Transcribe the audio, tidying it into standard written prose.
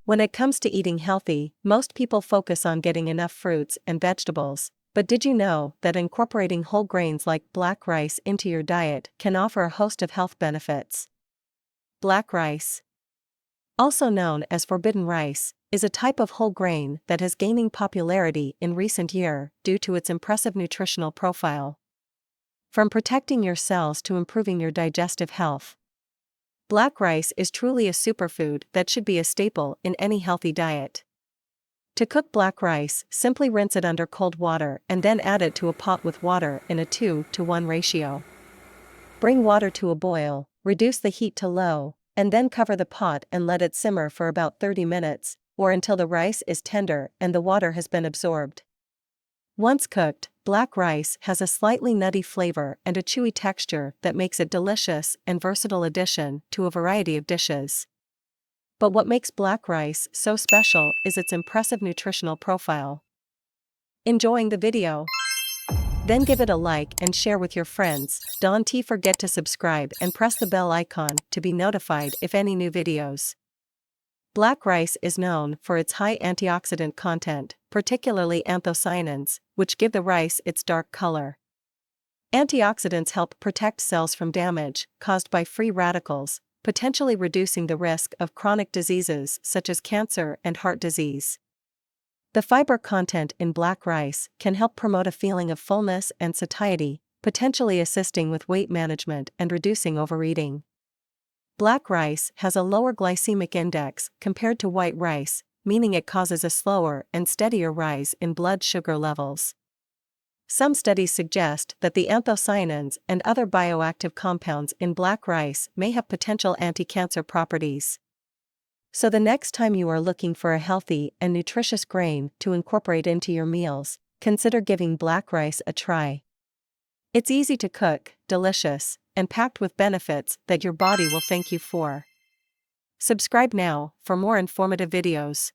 When it comes to eating healthy, most people focus on getting enough fruits and vegetables, but did you know that incorporating whole grains like black rice into your diet can offer a host of health benefits? Black rice, also known as forbidden rice, is a type of whole grain that has gaining popularity in recent years due to its impressive nutritional profile. From protecting your cells to improving your digestive health, black rice is truly a superfood that should be a staple in any healthy diet. To cook black rice, simply rinse it under cold water and then add it to a pot with water in a 2-to-1 ratio. Bring water to a boil, reduce the heat to low, and then cover the pot and let it simmer for about 30 minutes, or until the rice is tender and the water has been absorbed. Once cooked, black rice has a slightly nutty flavor and a chewy texture that makes it delicious and versatile addition to a variety of dishes. But what makes black rice so special is its impressive nutritional profile. Enjoying the video? Then give it a like and share with your friends. Don't forget to subscribe and press the bell icon to be notified if any new videos. Black rice is known for its high antioxidant content, particularly anthocyanins, which give the rice its dark color. Antioxidants help protect cells from damage caused by free radicals, potentially reducing the risk of chronic diseases such as cancer and heart disease. The fiber content in black rice can help promote a feeling of fullness and satiety, potentially assisting with weight management and reducing overeating. Black rice has a lower glycemic index compared to white rice, meaning it causes a slower and steadier rise in blood sugar levels. Some studies suggest that the anthocyanins and other bioactive compounds in black rice may have potential anti-cancer properties. So the next time you are looking for a healthy and nutritious grain to incorporate into your meals, consider giving black rice a try. It's easy to cook, delicious, and packed with benefits that your body will thank you for. Subscribe now for more informative videos.